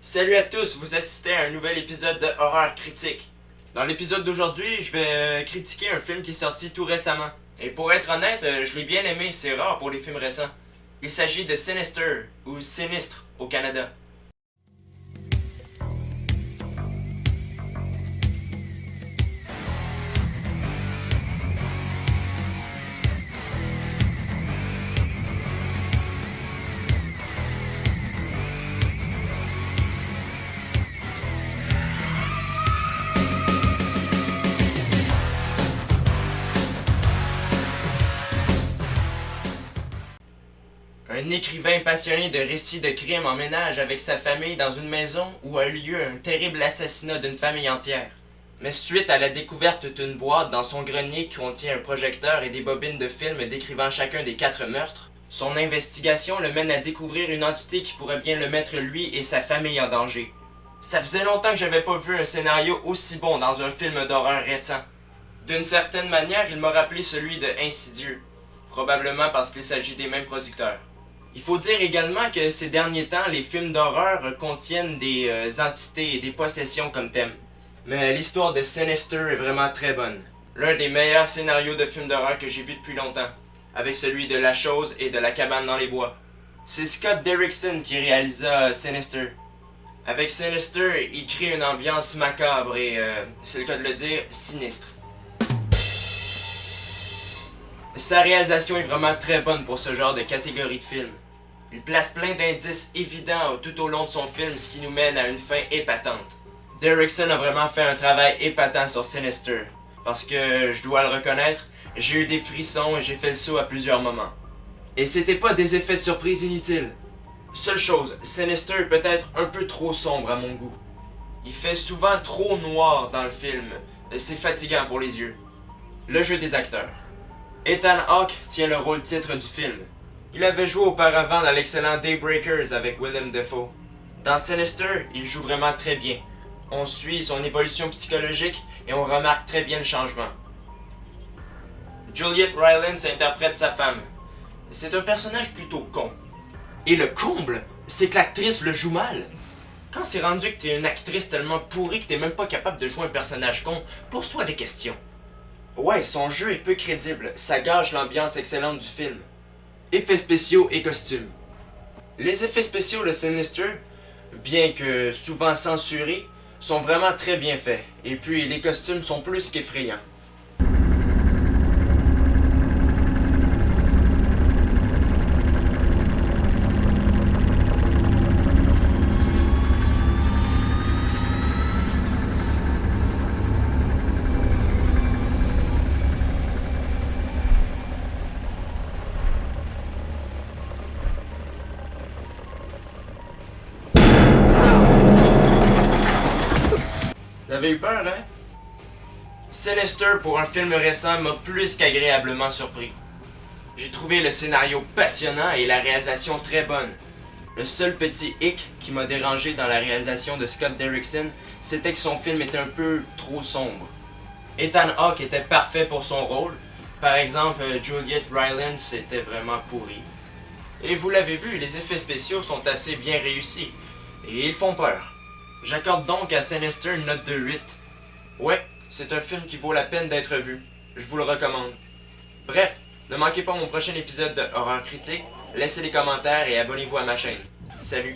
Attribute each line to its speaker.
Speaker 1: Salut à tous, vous assistez à un nouvel épisode de Horreur Critique. Dans l'épisode d'aujourd'hui, je vais critiquer un film qui est sorti tout récemment. Et pour être honnête, je l'ai bien aimé, c'est rare pour les films récents. Il s'agit de Sinister, ou Sinistre au Canada. Un écrivain passionné de récits de crimes emménage avec sa famille dans une maison où a eu lieu un terrible assassinat d'une famille entière. Mais suite à la découverte d'une boîte dans son grenier qui contient un projecteur et des bobines de film décrivant chacun des 4 meurtres, son investigation le mène à découvrir une entité qui pourrait bien le mettre lui et sa famille en danger. Ça faisait longtemps que j'avais pas vu un scénario aussi bon dans un film d'horreur récent. D'une certaine manière, il m'a rappelé celui de Insidieux, probablement parce qu'il s'agit des mêmes producteurs. Il faut dire également que ces derniers temps, les films d'horreur contiennent des entités et des possessions comme thème. Mais l'histoire de Sinister est vraiment très bonne. L'un des meilleurs scénarios de films d'horreur que j'ai vu depuis longtemps, avec celui de La Chose et de La Cabane dans les Bois. C'est Scott Derrickson qui réalisa Sinister. Avec Sinister, il crée une ambiance macabre et, c'est le cas de le dire, sinistre. Sa réalisation est vraiment très bonne pour ce genre de catégorie de film. Il place plein d'indices évidents tout au long de son film, ce qui nous mène à une fin épatante. Derrickson a vraiment fait un travail épatant sur Sinister, parce que, je dois le reconnaître, j'ai eu des frissons et j'ai fait le saut à plusieurs moments. Et c'était pas des effets de surprise inutiles. Seule chose, Sinister est peut-être un peu trop sombre à mon goût. Il fait souvent trop noir dans le film, c'est fatigant pour les yeux. Le jeu des acteurs. Ethan Hawke tient le rôle titre du film. Il avait joué auparavant dans l'excellent Daybreakers avec Willem Dafoe. Dans Sinister, il joue vraiment très bien. On suit son évolution psychologique et on remarque très bien le changement. Juliette Rylance interprète sa femme. C'est un personnage plutôt con. Et le comble, c'est que l'actrice le joue mal. Quand c'est rendu que t'es une actrice tellement pourrie que t'es même pas capable de jouer un personnage con, pose-toi des questions. Ouais, son jeu est peu crédible, ça gâche l'ambiance excellente du film. Effets spéciaux et costumes. Les effets spéciaux de Sinister, bien que souvent censurés, sont vraiment très bien faits, et puis les costumes sont plus qu'effrayants. Vous avez eu peur, hein? Sinister, pour un film récent, m'a plus qu'agréablement surpris. J'ai trouvé le scénario passionnant et la réalisation très bonne. Le seul petit hic qui m'a dérangé dans la réalisation de Scott Derrickson, c'était que son film était un peu trop sombre. Ethan Hawke était parfait pour son rôle. Par exemple, Juliette Rylance était vraiment pourri. Et vous l'avez vu, les effets spéciaux sont assez bien réussis. Et ils font peur. J'accorde donc à Sinister une note de 8. Ouais, c'est un film qui vaut la peine d'être vu. Je vous le recommande. Bref, ne manquez pas mon prochain épisode de Horreur Critique, laissez des commentaires et abonnez-vous à ma chaîne. Salut!